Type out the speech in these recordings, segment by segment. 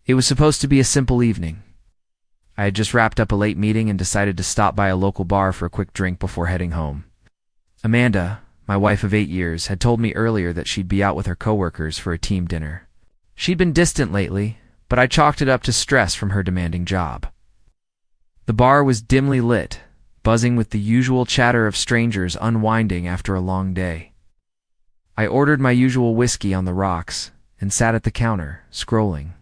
It was supposed to be a simple evening. I had just wrapped up a late meeting and decided to stop by a local bar for a quick drink before heading home. Amanda, my wife of 8 years, had told me earlier that she'd be out with her coworkers for a team dinner. She'd been distant lately, but I chalked it up to stress from her demanding job. The bar was dimly lit, buzzing with the usual chatter of strangers unwinding after a long day. I ordered my usual whiskey on the rocks and sat at the counter, scrolling.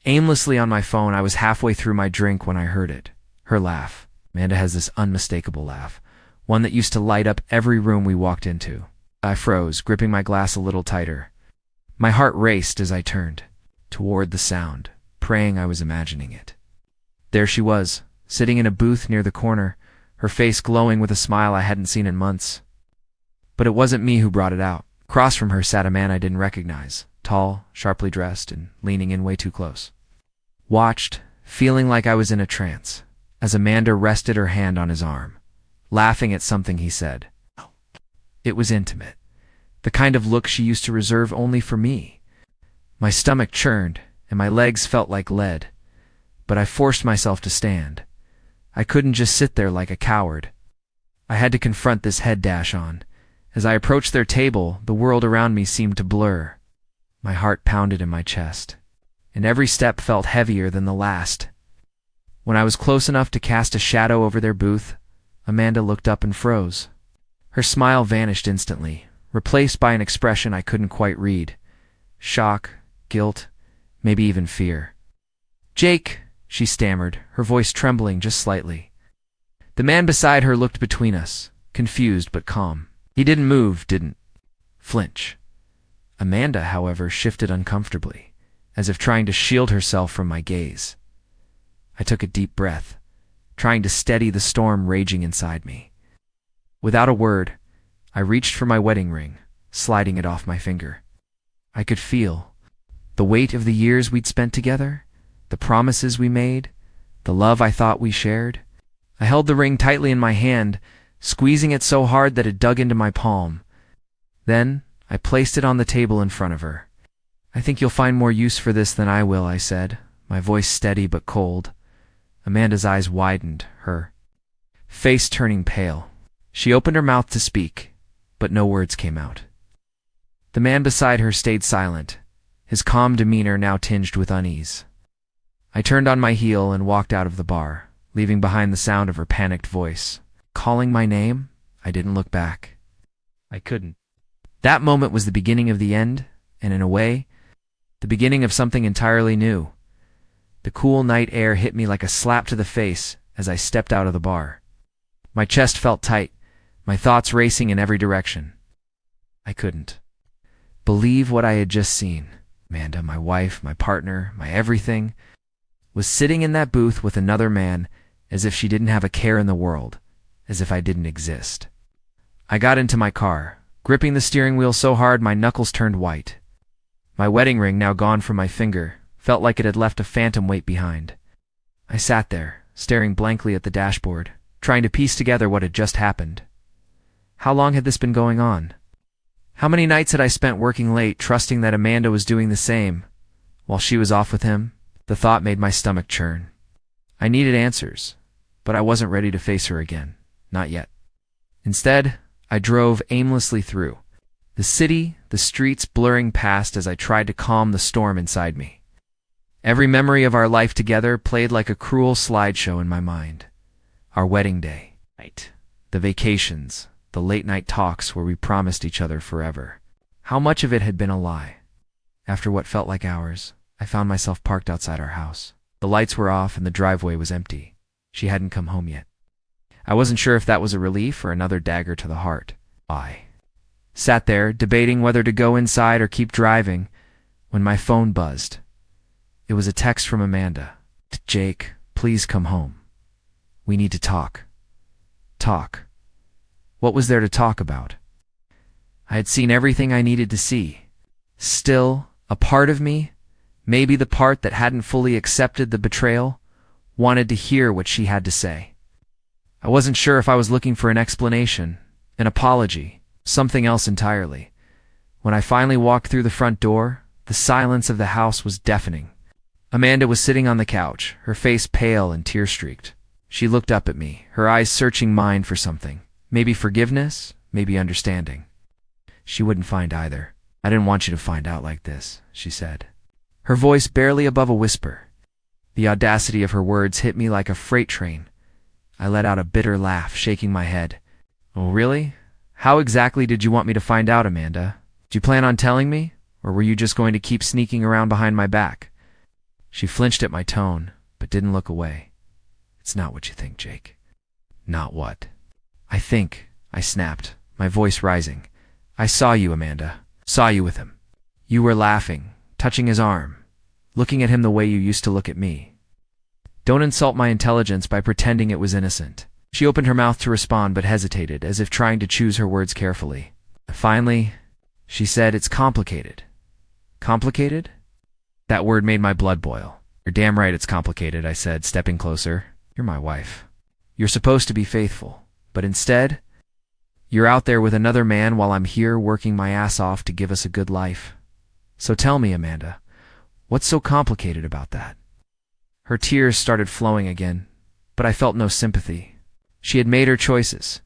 Aimlessly on my phone, I was halfway through my drink when I heard it. Her laugh. Amanda has this unmistakable laugh, one that used to light up every room we walked into. I froze, gripping my glass a little tighter. My heart raced as I turned toward the sound, praying I was imagining it. There she was, sitting in a booth near the corner, her face glowing with a smile I hadn't seen in months. But it wasn't me who brought it out. Across from her sat a man I didn't recognize, tall, sharply dressed, and leaning in way too close. Watched, feeling like I was in a trance, as Amanda rested her hand on his arm, laughing at something he said. It was intimate, the kind of look she used to reserve only for me. My stomach churned, and my legs felt like lead, but I forced myself to stand. I couldn't just sit there like a coward. I had to confront this head dash on. As I approached their table, the world around me seemed to blur. My heart pounded in my chest, and every step felt heavier than the last. When I was close enough to cast a shadow over their booth, Amanda looked up and froze. Her smile vanished instantly, replaced by an expression I couldn't quite read. Shock, guilt, maybe even fear. "Jake," she stammered, her voice trembling just slightly. The man beside her looked between us, confused but calm. He didn't move, didn't flinch. Amanda, however, shifted uncomfortably, as if trying to shield herself from my gaze. I took a deep breath, trying to steady the storm raging inside me. Without a word, I reached for my wedding ring, sliding it off my finger. I could feel the weight of the years we'd spent together, the promises we made, the love I thought we shared. I held the ring tightly in my hand, squeezing it so hard that it dug into my palm. Then I placed it on the table in front of her. "I think you'll find more use for this than I will," I said, my voice steady but cold. Amanda's eyes widened, her face turning pale. She opened her mouth to speak, but no words came out. The man beside her stayed silent, his calm demeanor now tinged with unease. I turned on my heel and walked out of the bar, leaving behind the sound of her panicked voice. Calling my name, I didn't look back. I couldn't. That moment was the beginning of the end, and in a way, the beginning of something entirely new. The cool night air hit me like a slap to the face as I stepped out of the bar. My chest felt tight, my thoughts racing in every direction. I couldn't believe what I had just seen. Amanda, my wife, my partner, my everything, was sitting in that booth with another man as if she didn't have a care in the world, as if I didn't exist. I got into my car, gripping the steering wheel so hard my knuckles turned white. My wedding ring, now gone from my finger, felt like it had left a phantom weight behind. I sat there, staring blankly at the dashboard, trying to piece together what had just happened. How long had this been going on? How many nights had I spent working late, trusting that Amanda was doing the same, while she was off with him? The thought made my stomach churn. I needed answers, but I wasn't ready to face her again. Not yet. Instead, I drove aimlessly through, the city, the streets blurring past as I tried to calm the storm inside me. Every memory of our life together played like a cruel slideshow in my mind. Our wedding day, the vacations, the late-night talks where we promised each other forever. How much of it had been a lie? After what felt like hours, I found myself parked outside our house. The lights were off and the driveway was empty. She hadn't come home yet. I wasn't sure if that was a relief or another dagger to the heart. I sat there, debating whether to go inside or keep driving, when my phone buzzed. It was a text from Amanda. "Jake, please come home. We need to talk." Talk. What was there to talk about? I had seen everything I needed to see. Still, a part of me, maybe the part that hadn't fully accepted the betrayal, wanted to hear what she had to say. I wasn't sure if I was looking for an explanation, an apology, something else entirely. When I finally walked through the front door, the silence of the house was deafening. Amanda was sitting on the couch, her face pale and tear-streaked. She looked up at me, her eyes searching mine for something. Maybe forgiveness, maybe understanding. She wouldn't find either. "I didn't want you to find out like this," she said, her voice barely above a whisper. The audacity of her words hit me like a freight train. I let out a bitter laugh, shaking my head. "Oh, really? How exactly did you want me to find out, Amanda? Did you plan on telling me, or were you just going to keep sneaking around behind my back?" She flinched at my tone, but didn't look away. "It's not what you think, Jake." "Not what?" "I think," I snapped, my voice rising. "I saw you, Amanda. Saw you with him. You were laughing, touching his arm, looking at him the way you used to look at me. Don't insult my intelligence by pretending it was innocent." She opened her mouth to respond but hesitated, as if trying to choose her words carefully. Finally, she said, "It's complicated." "Complicated?" That word made my blood boil. "You're damn right it's complicated," I said, stepping closer. "You're my wife. You're supposed to be faithful, but instead, you're out there with another man while I'm here working my ass off to give us a good life. So tell me, Amanda, what's so complicated about that?" Her tears started flowing again, but I felt no sympathy. She had made her choices,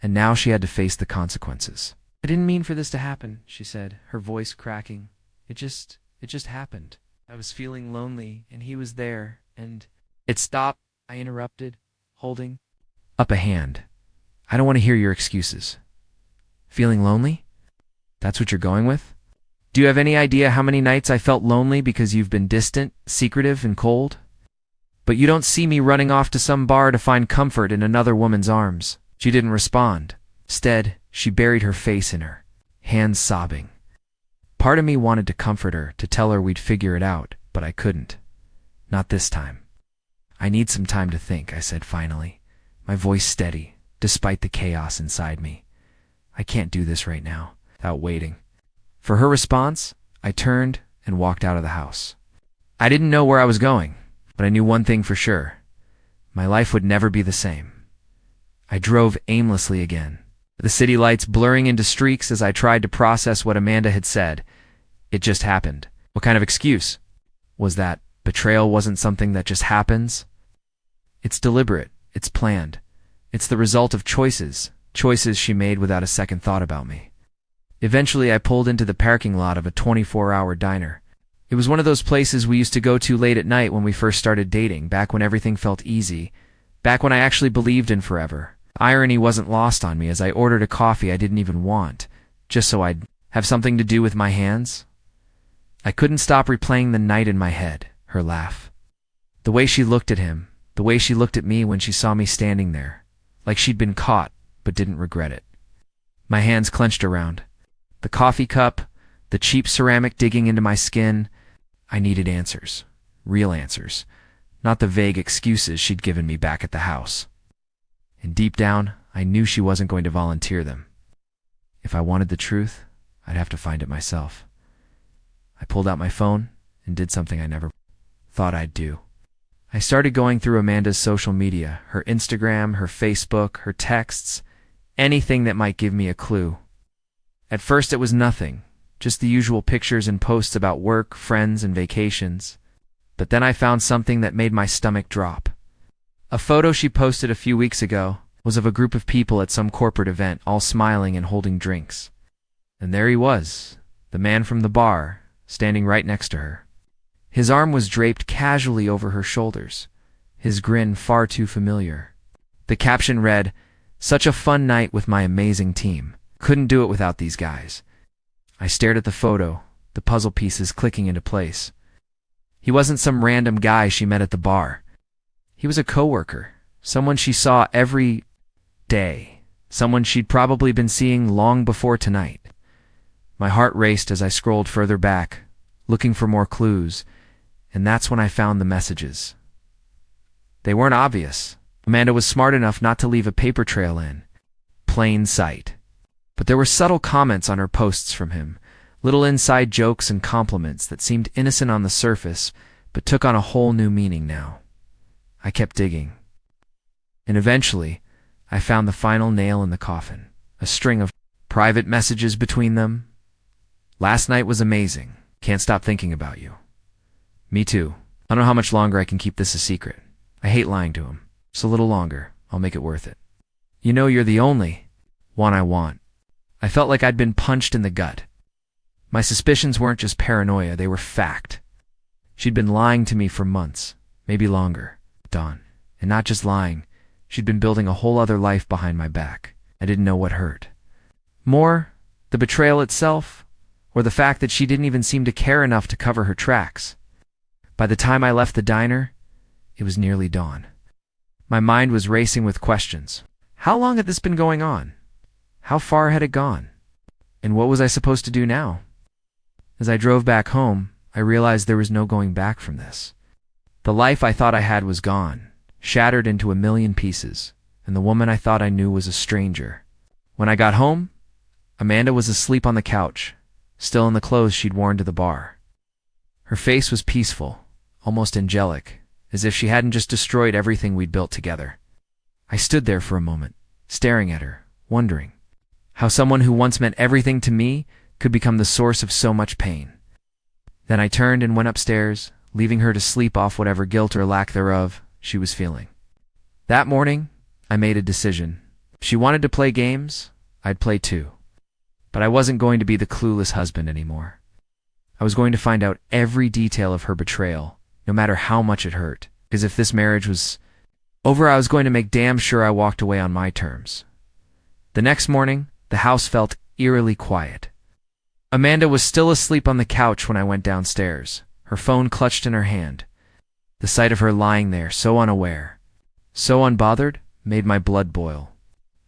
and now she had to face the consequences. "I didn't mean for this to happen," she said, her voice cracking. It just happened. I was feeling lonely, and he was there, and—" "It stopped," I interrupted, holding up a hand. "I don't want to hear your excuses." "Feeling lonely? That's what you're going with? Do you have any idea how many nights I felt lonely because you've been distant, secretive, and cold? But you don't see me running off to some bar to find comfort in another woman's arms." She didn't respond. Instead, she buried her face in her, hands sobbing. Part of me wanted to comfort her, to tell her we'd figure it out, but I couldn't. Not this time. "I need some time to think," I said finally, my voice steady, despite the chaos inside me. "I can't do this right now, without waiting." For her response, I turned and walked out of the house. I didn't know where I was going, but I knew one thing for sure. My life would never be the same. I drove aimlessly again, the city lights blurring into streaks as I tried to process what Amanda had said. It just happened. What kind of excuse was that? Betrayal wasn't something that just happens. It's deliberate. It's planned. It's the result of choices she made without a second thought about me. Eventually, I pulled into the parking lot of a 24-hour diner. It was one of those places we used to go to late at night when we first started dating, back when everything felt easy, back when I actually believed in forever. Irony wasn't lost on me as I ordered a coffee I didn't even want, just so I'd have something to do with my hands. I couldn't stop replaying the night in my head, her laugh. The way she looked at him, the way she looked at me when she saw me standing there, like she'd been caught but didn't regret it. My hands clenched around. The coffee cup, the cheap ceramic digging into my skin. I needed answers. Real answers. Not the vague excuses she'd given me back at the house. And deep down, I knew she wasn't going to volunteer them. If I wanted the truth, I'd have to find it myself. I pulled out my phone and did something I never thought I'd do. I started going through Amanda's social media, her Instagram, her Facebook, her texts, anything that might give me a clue. At first it was nothing, just the usual pictures and posts about work, friends, and vacations. But then I found something that made my stomach drop. A photo she posted a few weeks ago was of a group of people at some corporate event, all smiling and holding drinks. And there he was, the man from the bar, standing right next to her. His arm was draped casually over her shoulders, his grin far too familiar. The caption read, "Such a fun night with my amazing team. Couldn't do it without these guys." I stared at the photo, the puzzle pieces clicking into place. He wasn't some random guy she met at the bar. He was a coworker, someone she saw every day, someone she'd probably been seeing long before tonight. My heart raced as I scrolled further back, looking for more clues, and that's when I found the messages. They weren't obvious. Amanda was smart enough not to leave a paper trail in plain sight. But there were subtle comments on her posts from him, little inside jokes and compliments that seemed innocent on the surface, but took on a whole new meaning now. I kept digging. And eventually, I found the final nail in the coffin, a string of private messages between them. "Last night was amazing. Can't stop thinking about you." "Me too." I don't know how much longer I can keep this a secret. I hate lying to him. Just a little longer. I'll make it worth it. You know, you're the only one I want. I felt like I'd been punched in the gut. My suspicions weren't just paranoia, they were fact. She'd been lying to me for months, maybe longer, Dawn. And not just lying, she'd been building a whole other life behind my back. I didn't know what hurt. More, the betrayal itself, or the fact that she didn't even seem to care enough to cover her tracks. By the time I left the diner, it was nearly dawn. My mind was racing with questions. How long had this been going on? How far had it gone? And what was I supposed to do now? As I drove back home, I realized there was no going back from this. The life I thought I had was gone, shattered into a million pieces, and the woman I thought I knew was a stranger. When I got home, Amanda was asleep on the couch, still in the clothes she'd worn to the bar. Her face was peaceful, almost angelic, as if she hadn't just destroyed everything we'd built together. I stood there for a moment, staring at her, wondering how someone who once meant everything to me could become the source of so much pain. Then I turned and went upstairs, leaving her to sleep off whatever guilt or lack thereof she was feeling. That morning, I made a decision. If she wanted to play games, I'd play too. But I wasn't going to be the clueless husband anymore. I was going to find out every detail of her betrayal, no matter how much it hurt, because if this marriage was over, I was going to make damn sure I walked away on my terms. The next morning, the house felt eerily quiet. Amanda was still asleep on the couch when I went downstairs, her phone clutched in her hand. The sight of her lying there, so unaware, so unbothered, made my blood boil.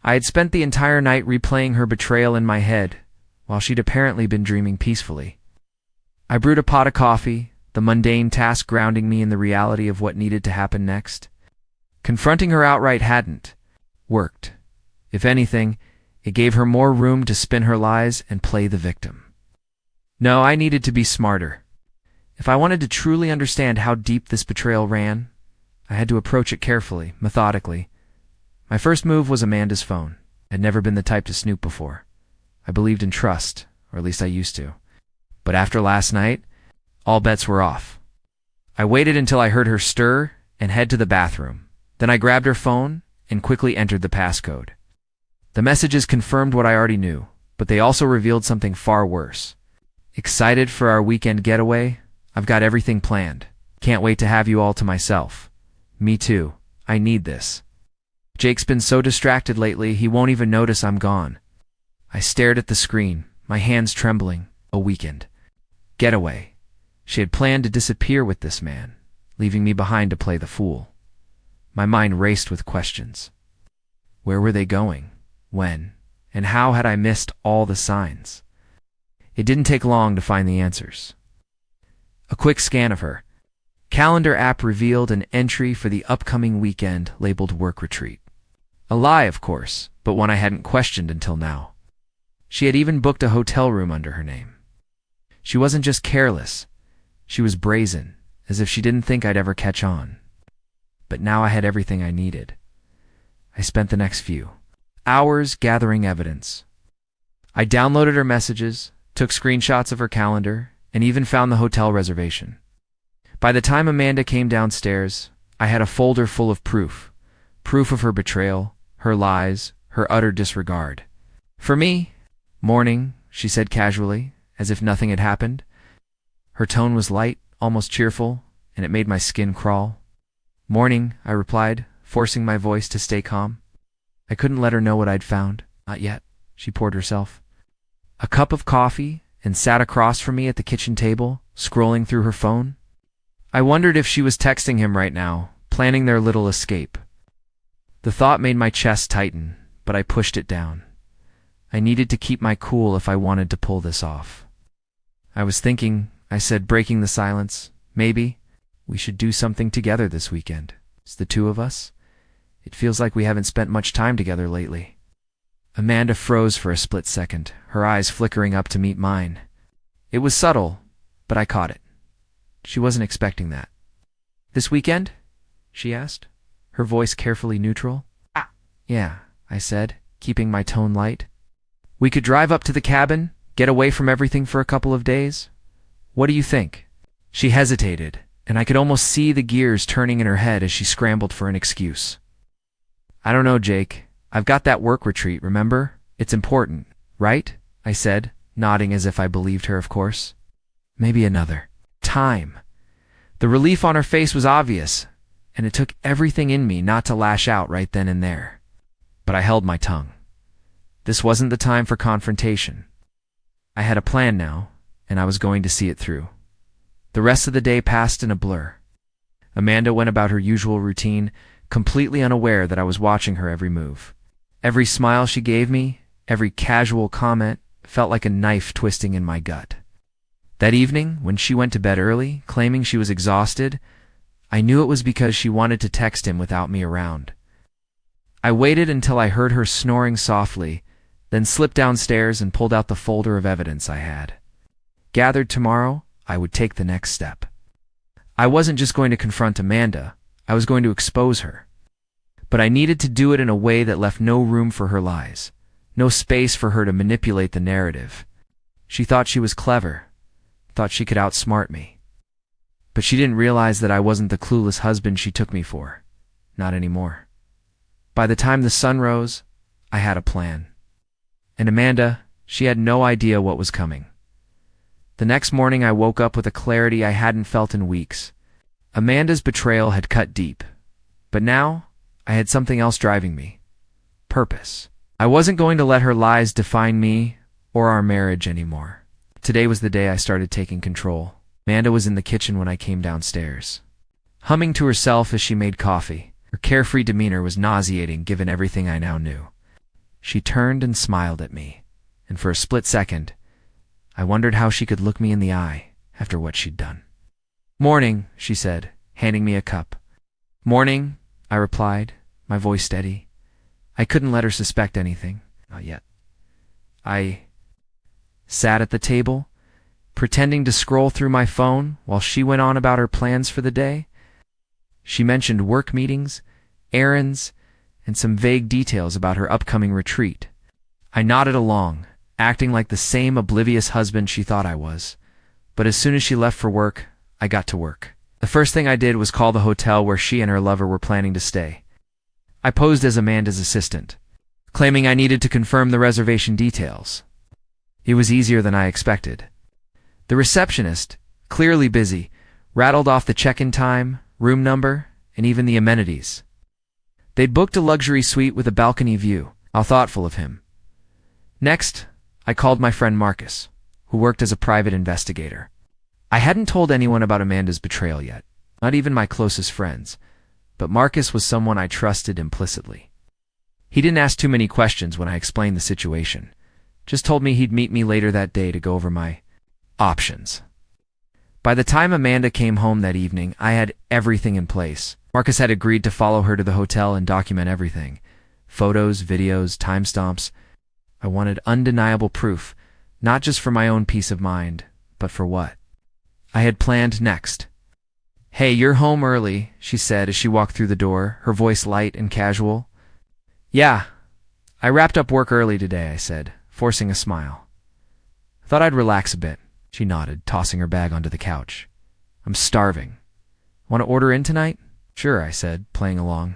I had spent the entire night replaying her betrayal in my head, while she'd apparently been dreaming peacefully. I brewed a pot of coffee, the mundane task grounding me in the reality of what needed to happen next. Confronting her outright hadn't worked. If anything, it gave her more room to spin her lies and play the victim. No, I needed to be smarter. If I wanted to truly understand how deep this betrayal ran, I had to approach it carefully, methodically. My first move was Amanda's phone. I'd never been the type to snoop before. I believed in trust, or at least I used to. But after last night, all bets were off. I waited until I heard her stir and head to the bathroom. Then I grabbed her phone and quickly entered the passcode. The messages confirmed what I already knew, but they also revealed something far worse. Excited for our weekend getaway? I've got everything planned. Can't wait to have you all to myself. Me too. I need this. Jake's been so distracted lately, he won't even notice I'm gone. I stared at the screen, my hands trembling. A weekend. Getaway. She had planned to disappear with this man, leaving me behind to play the fool. My mind raced with questions. Where were they going? When? And how had I missed all the signs? It didn't take long to find the answers. A quick scan of her calendar app revealed an entry for the upcoming weekend labeled work retreat. A lie, of course, but one I hadn't questioned until now. She had even booked a hotel room under her name. She wasn't just careless, she was brazen, as if she didn't think I'd ever catch on. But now I had everything I needed. I spent the next few hours gathering evidence. I downloaded her messages, took screenshots of her calendar, and even found the hotel reservation. By the time Amanda came downstairs, I had a folder full of proof. Proof of her betrayal, her lies, her utter disregard. For me, morning, she said casually, as if nothing had happened. Her tone was light, almost cheerful, and it made my skin crawl. Morning, I replied, forcing my voice to stay calm. I couldn't let her know what I'd found. Not yet, she poured herself a cup of coffee and sat across from me at the kitchen table, scrolling through her phone. I wondered if she was texting him right now, planning their little escape. The thought made my chest tighten, but I pushed it down. I needed to keep my cool if I wanted to pull this off. I was thinking, I said, breaking the silence, maybe we should do something together this weekend. It's the two of us. It feels like we haven't spent much time together lately. Amanda froze for a split second, her eyes flickering up to meet mine. It was subtle, but I caught it. She wasn't expecting that. This weekend? She asked, her voice carefully neutral. Yeah, I said, keeping my tone light. We could drive up to the cabin, get away from everything for a couple of days. What do you think? She hesitated, and I could almost see the gears turning in her head as she scrambled for an excuse. "I don't know, Jake. I've got that work retreat, remember? It's important, right?" I said, nodding as if I believed her, of course. "Maybe another time." The relief on her face was obvious, and it took everything in me not to lash out right then and there. But I held my tongue. This wasn't the time for confrontation. I had a plan now, and I was going to see it through. The rest of the day passed in a blur. Amanda went about her usual routine, completely unaware that I was watching her every move. Every smile she gave me, every casual comment, felt like a knife twisting in my gut. That evening, when she went to bed early, claiming she was exhausted, I knew it was because she wanted to text him without me around. I waited until I heard her snoring softly, then slipped downstairs and pulled out the folder of evidence I had. Gathered tomorrow, I would take the next step. I wasn't just going to confront Amanda, I was going to expose her. But I needed to do it in a way that left no room for her lies, no space for her to manipulate the narrative. She thought she was clever, thought she could outsmart me. But she didn't realize that I wasn't the clueless husband she took me for. Not anymore. By the time the sun rose, I had a plan. And Amanda, she had no idea what was coming. The next morning I woke up with a clarity I hadn't felt in weeks. Amanda's betrayal had cut deep. But now, I had something else driving me. Purpose. I wasn't going to let her lies define me or our marriage anymore. Today was the day I started taking control. Amanda was in the kitchen when I came downstairs, humming to herself as she made coffee. Her carefree demeanor was nauseating given everything I now knew. She turned and smiled at me, and for a split second, I wondered how she could look me in the eye after what she'd done. "Morning," she said, handing me a cup. "Morning," I replied, my voice steady. I couldn't let her suspect anything. Not yet. I sat at the table, pretending to scroll through my phone while she went on about her plans for the day. She mentioned work meetings, errands, and some vague details about her upcoming retreat. I nodded along, acting like the same oblivious husband she thought I was. But as soon as she left for work, I got to work. The first thing I did was call the hotel where she and her lover were planning to stay. I posed as Amanda's assistant, claiming I needed to confirm the reservation details. It was easier than I expected. The receptionist, clearly busy, rattled off the check-in time, room number, and even the amenities. They'd booked a luxury suite with a balcony view. How thoughtful of him. Next, I called my friend Marcus, who worked as a private investigator. I hadn't told anyone about Amanda's betrayal yet, not even my closest friends, but Marcus was someone I trusted implicitly. He didn't ask too many questions when I explained the situation, just told me he'd meet me later that day to go over my options. By the time Amanda came home that evening, I had everything in place. Marcus had agreed to follow her to the hotel and document everything. Photos, videos, timestamps. I wanted undeniable proof, not just for my own peace of mind, but for what I had planned next. "Hey, you're home early," she said as she walked through the door, her voice light and casual. "Yeah, I wrapped up work early today," I said, forcing a smile. "Thought I'd relax a bit." She nodded, tossing her bag onto the couch. "I'm starving. Want to order in tonight?" "Sure," I said, playing along.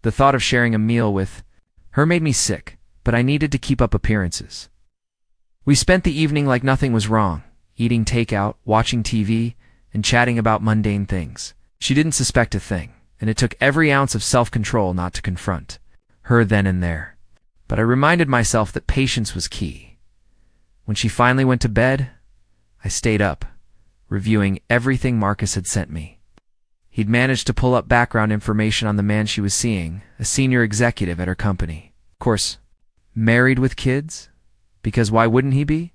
The thought of sharing a meal with her made me sick, but I needed to keep up appearances. We spent the evening like nothing was wrong, eating takeout, watching TV, and chatting about mundane things. She didn't suspect a thing, and it took every ounce of self-control not to confront her then and there. But I reminded myself that patience was key. When she finally went to bed, I stayed up, reviewing everything Marcus had sent me. He'd managed to pull up background information on the man she was seeing, a senior executive at her company. Of course, married with kids? Because why wouldn't he be?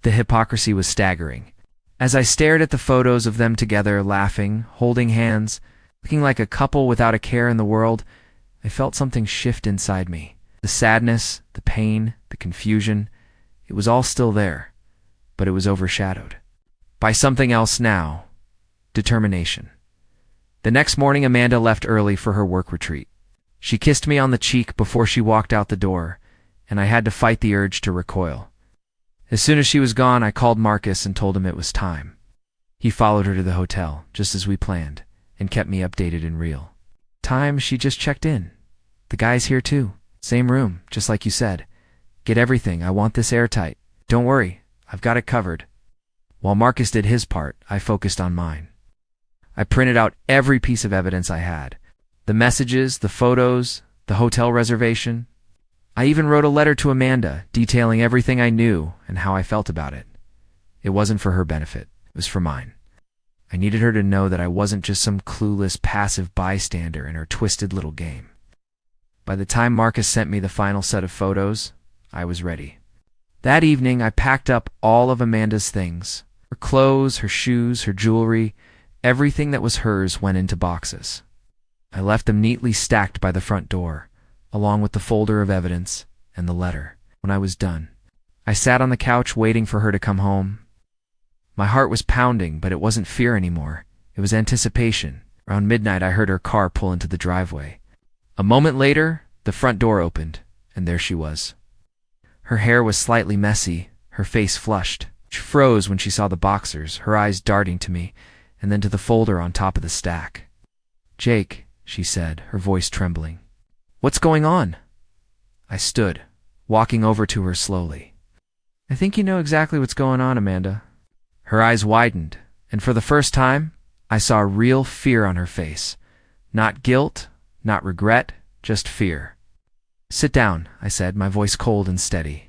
The hypocrisy was staggering. As I stared at the photos of them together, laughing, holding hands, looking like a couple without a care in the world, I felt something shift inside me. The sadness, the pain, the confusion, it was all still there, but it was overshadowed by something else now: determination. The next morning, Amanda left early for her work retreat. She kissed me on the cheek before she walked out the door, and I had to fight the urge to recoil. As soon as she was gone, I called Marcus and told him it was time. He followed her to the hotel, just as we planned, and kept me updated in real time. She just checked in. The guy's here too. Same room, just like you said. Get everything. I want this airtight. Don't worry, I've got it covered. While Marcus did his part, I focused on mine. I printed out every piece of evidence I had. The messages, the photos, the hotel reservation. I even wrote a letter to Amanda, detailing everything I knew and how I felt about it. It wasn't for her benefit. It was for mine. I needed her to know that I wasn't just some clueless, passive bystander in her twisted little game. By the time Marcus sent me the final set of photos, I was ready. That evening, I packed up all of Amanda's things. Her clothes, her shoes, her jewelry, everything that was hers went into boxes. I left them neatly stacked by the front door, along with the folder of evidence and the letter. When I was done, I sat on the couch waiting for her to come home. My heart was pounding, but it wasn't fear anymore. It was anticipation. Around midnight, I heard her car pull into the driveway. A moment later, the front door opened, and there she was. Her hair was slightly messy, her face flushed. She froze when she saw the boxers, her eyes darting to me, and then to the folder on top of the stack. "Jake," she said, her voice trembling. "What's going on?" I stood, walking over to her slowly. "I think you know exactly what's going on, Amanda." Her eyes widened, and for the first time, I saw real fear on her face. Not guilt, not regret, just fear. "Sit down," I said, my voice cold and steady.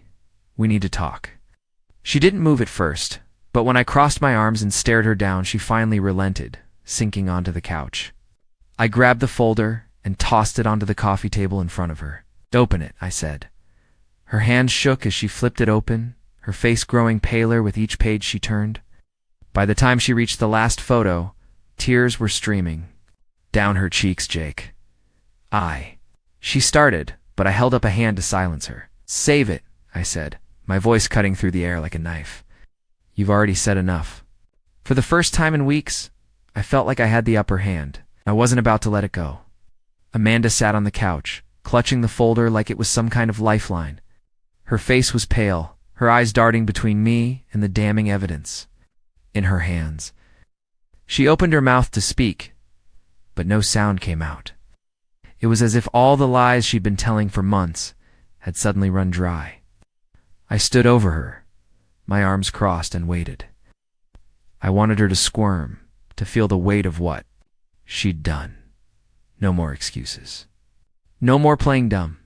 "We need to talk." She didn't move at first, but when I crossed my arms and stared her down, she finally relented, sinking onto the couch. I grabbed the folder and tossed it onto the coffee table in front of her. "Open it," I said. Her hands shook as she flipped it open, her face growing paler with each page she turned. By the time she reached the last photo, tears were streaming down her cheeks. "Jake." She started, but I held up a hand to silence her. "Save it," I said, my voice cutting through the air like a knife. "You've already said enough." For the first time in weeks, I felt like I had the upper hand. I wasn't about to let it go. Amanda sat on the couch, clutching the folder like it was some kind of lifeline. Her face was pale, her eyes darting between me and the damning evidence in her hands. She opened her mouth to speak, but no sound came out. It was as if all the lies she'd been telling for months had suddenly run dry. I stood over her, my arms crossed, and waited. I wanted her to squirm, to feel the weight of what she'd done. No more excuses. No more playing dumb.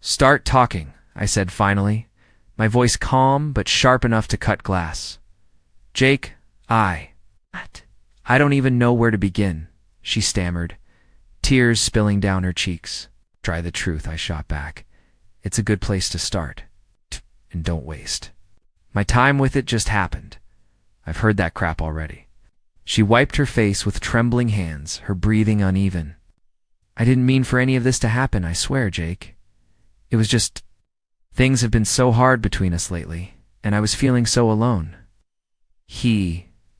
"Start talking," I said finally, my voice calm but sharp enough to cut glass. "Jake, I don't even know where to begin," she stammered, tears spilling down her cheeks. "Try the truth," I shot back. "It's a good place to start. And don't waste. My time with it just happened. I've heard that crap already." She wiped her face with trembling hands, her breathing uneven. "I didn't mean for any of this to happen, I swear, Jake. It was just... things have been so hard between us lately, and I was feeling so alone."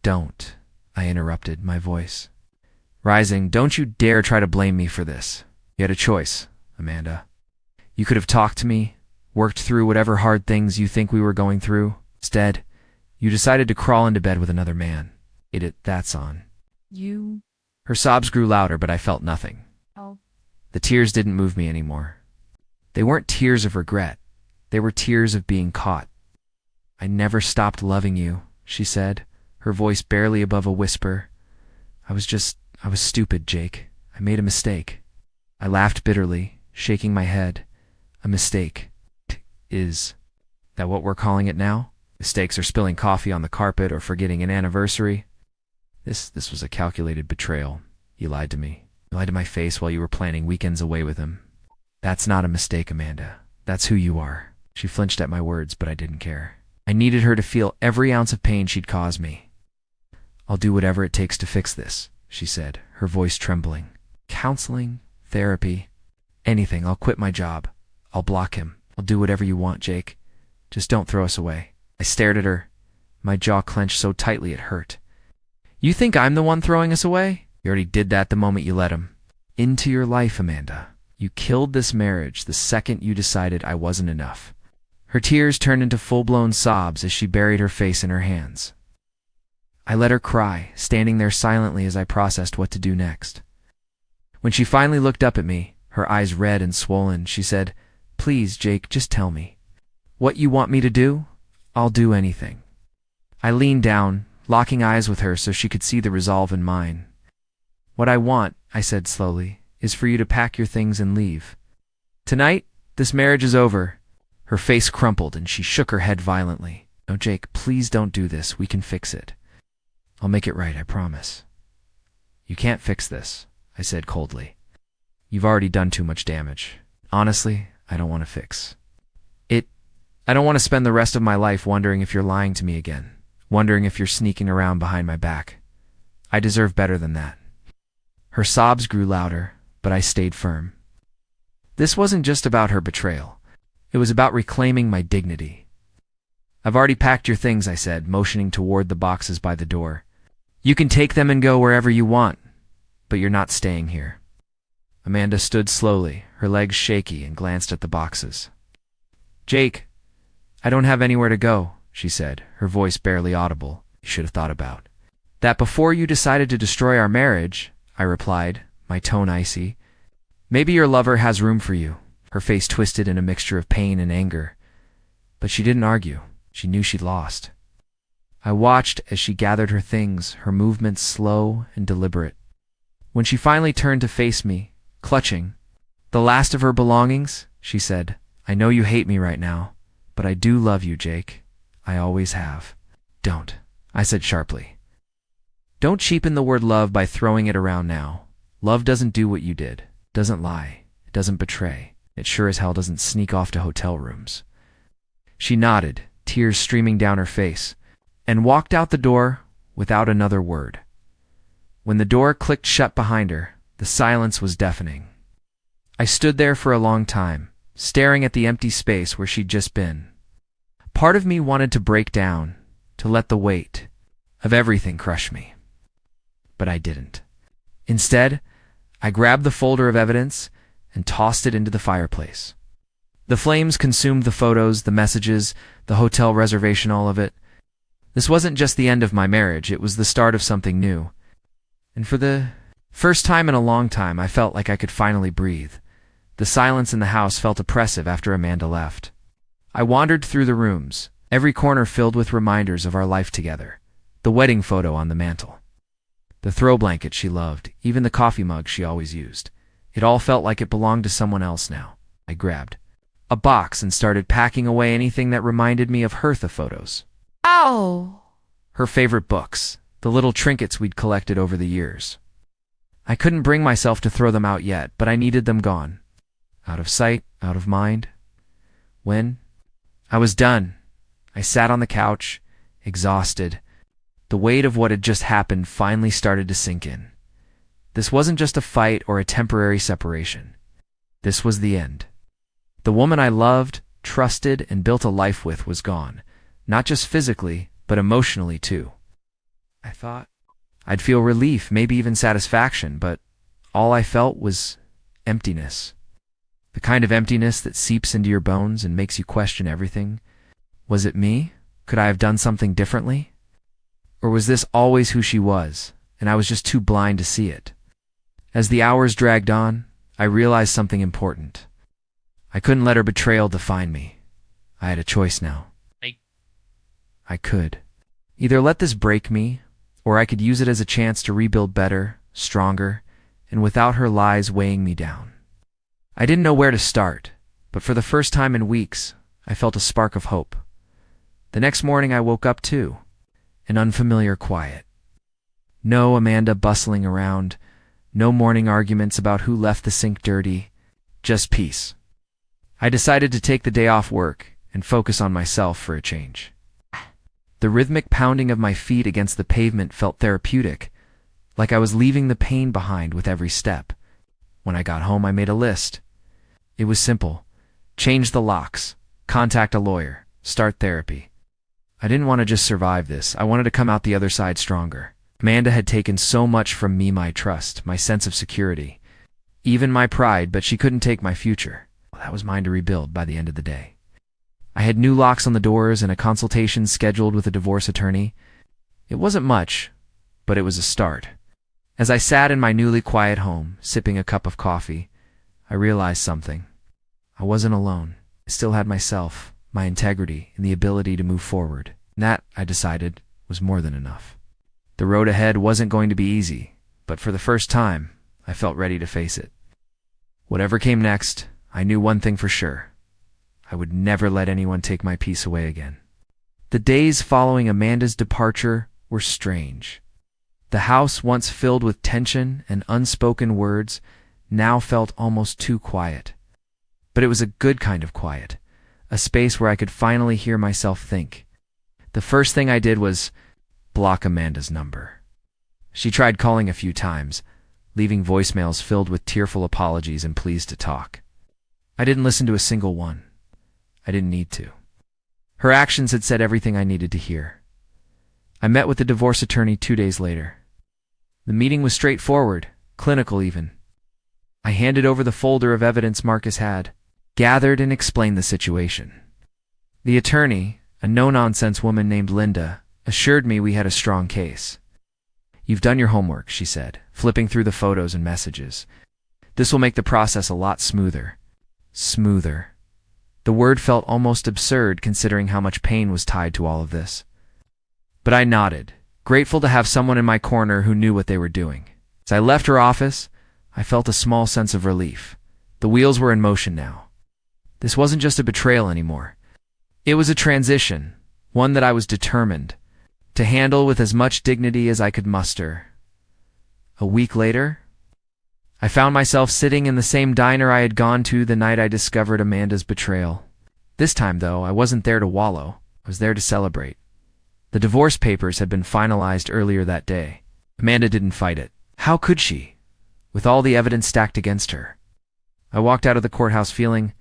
"Don't," I interrupted, my voice rising. "Don't you dare try to blame me for this. You had a choice, Amanda. You could have talked to me, worked through whatever hard things you think we were going through. Instead, you decided to crawl into bed with another man. That's on You. Her sobs grew louder, but I felt nothing. Oh. The tears didn't move me anymore. They weren't tears of regret. They were tears of being caught. "I never stopped loving you," she said, her voice barely above a whisper. I was stupid, Jake. I made a mistake." I laughed bitterly, shaking my head. "A mistake. Is that what we're calling it now? Mistakes are spilling coffee on the carpet or forgetting an anniversary. This was a calculated betrayal. You lied to me. You lied to my face while you were planning weekends away with him. That's not a mistake, Amanda. That's who you are." She flinched at my words, but I didn't care. I needed her to feel every ounce of pain she'd caused me. "I'll do whatever it takes to fix this," she said, her voice trembling. "Counseling, therapy, anything. I'll quit my job. I'll block him. I'll do whatever you want, Jake. Just don't throw us away." I stared at her, my jaw clenched so tightly it hurt. "You think I'm the one throwing us away? You already did that the moment you let him into your life, Amanda. You killed this marriage the second you decided I wasn't enough." Her tears turned into full-blown sobs as she buried her face in her hands. I let her cry, standing there silently as I processed what to do next. When she finally looked up at me, her eyes red and swollen, she said, "Please, Jake, just tell me. What you want me to do? I'll do anything." I leaned down, locking eyes with her so she could see the resolve in mine. "What I want," I said slowly, "is for you to pack your things and leave. Tonight, this marriage is over." Her face crumpled and she shook her head violently. "No, Jake, please don't do this. We can fix it. I'll make it right, I promise." "You can't fix this," I said coldly. "You've already done too much damage. Honestly, I don't want to fix it. I don't want to spend the rest of my life wondering if you're lying to me again, wondering if you're sneaking around behind my back. I deserve better than that." Her sobs grew louder, but I stayed firm. This wasn't just about her betrayal. It was about reclaiming my dignity. "I've already packed your things," I said, motioning toward the boxes by the door. "You can take them and go wherever you want, but you're not staying here." Amanda stood slowly, her legs shaky, and glanced at the boxes. "Jake, I don't have anywhere to go," she said, her voice barely audible. "You should have thought about that before you decided to destroy our marriage," I replied, my tone icy. "Maybe your lover has room for you." Her face twisted in a mixture of pain and anger. But she didn't argue. She knew she'd lost. I watched as she gathered her things, her movements slow and deliberate. When she finally turned to face me, clutching the last of her belongings, she said, "I know you hate me right now, but I do love you, Jake. I always have." "Don't," I said sharply. "Don't cheapen the word love by throwing it around now. Love doesn't do what you did. It doesn't lie. It doesn't betray. It sure as hell doesn't sneak off to hotel rooms." She nodded, tears streaming down her face, and walked out the door without another word. When the door clicked shut behind her, the silence was deafening. I stood there for a long time, staring at the empty space where she'd just been. Part of me wanted to break down, to let the weight of everything crush me. But I didn't. Instead, I grabbed the folder of evidence and tossed it into the fireplace. The flames consumed the photos, the messages, the hotel reservation, all of it. This wasn't just the end of my marriage, it was the start of something new. And for the first time in a long time, I felt like I could finally breathe. The silence in the house felt oppressive after Amanda left. I wandered through the rooms, every corner filled with reminders of our life together. The wedding photo on the mantel, the throw blanket she loved, even the coffee mug she always used. It all felt like it belonged to someone else now. I grabbed a box and started packing away anything that reminded me of Hertha photos. Ow! Her favorite books, the little trinkets we'd collected over the years. I couldn't bring myself to throw them out yet, but I needed them gone. Out of sight, out of mind. When I was done, I sat on the couch, exhausted. The weight of what had just happened finally started to sink in. This wasn't just a fight or a temporary separation. This was the end. The woman I loved, trusted, and built a life with was gone. Not just physically, but emotionally too. I thought I'd feel relief, maybe even satisfaction, but all I felt was emptiness. The kind of emptiness that seeps into your bones and makes you question everything. Was it me? Could I have done something differently? Or was this always who she was, and I was just too blind to see it? As the hours dragged on, I realized something important. I couldn't let her betrayal define me. I had a choice now. I could either let this break me, or I could use it as a chance to rebuild better, stronger, and without her lies weighing me down. I didn't know where to start, but for the first time in weeks, I felt a spark of hope. The next morning I woke up too, an unfamiliar quiet. No Amanda bustling around, no morning arguments about who left the sink dirty, just peace. I decided to take the day off work and focus on myself for a change. The rhythmic pounding of my feet against the pavement felt therapeutic, like I was leaving the pain behind with every step. When I got home, I made a list. It was simple. Change the locks, contact a lawyer, start therapy. I didn't want to just survive this. I wanted to come out the other side stronger. Amanda had taken so much from me, my trust, my sense of security, even my pride, but she couldn't take my future. That was mine to rebuild by the end of the day. I had new locks on the doors and a consultation scheduled with a divorce attorney. It wasn't much, but it was a start. As I sat in my newly quiet home, sipping a cup of coffee, I realized something. I wasn't alone. I still had myself, my integrity, and the ability to move forward. And that, I decided, was more than enough. The road ahead wasn't going to be easy, but for the first time, I felt ready to face it. Whatever came next, I knew one thing for sure. I would never let anyone take my peace away again. The days following Amanda's departure were strange. The house, once filled with tension and unspoken words, now felt almost too quiet. But it was a good kind of quiet, a space where I could finally hear myself think. The first thing I did was block Amanda's number. She tried calling a few times, leaving voicemails filled with tearful apologies and pleas to talk. I didn't listen to a single one. I didn't need to. Her actions had said everything I needed to hear. I met with the divorce attorney 2 days later. The meeting was straightforward, clinical even. I handed over the folder of evidence Marcus had, gathered and explained the situation. The attorney, a no-nonsense woman named Linda, assured me we had a strong case. "You've done your homework," she said, flipping through the photos and messages. "This will make the process a lot smoother." Smoother. The word felt almost absurd considering how much pain was tied to all of this. But I nodded, grateful to have someone in my corner who knew what they were doing. As I left her office, I felt a small sense of relief. The wheels were in motion now. This wasn't just a betrayal anymore. It was a transition, one that I was determined to handle with as much dignity as I could muster. A week later, I found myself sitting in the same diner I had gone to the night I discovered Amanda's betrayal. This time, though, I wasn't there to wallow. I was there to celebrate. The divorce papers had been finalized earlier that day. Amanda didn't fight it. How could she, with all the evidence stacked against her? I walked out of the courthouse feeling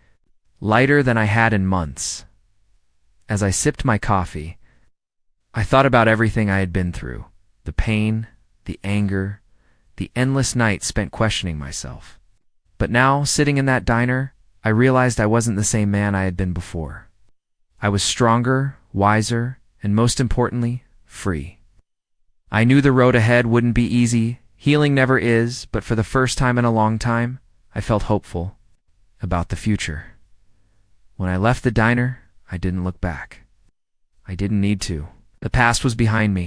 lighter than I had in months. As I sipped my coffee, I thought about everything I had been through, the pain, the anger, the endless nights spent questioning myself. But now, sitting in that diner, I realized I wasn't the same man I had been before. I was stronger, wiser, and most importantly, free. I knew the road ahead wouldn't be easy. Healing never is, but for the first time in a long time, I felt hopeful about the future. When I left the diner, I didn't look back. I didn't need to. The past was behind me.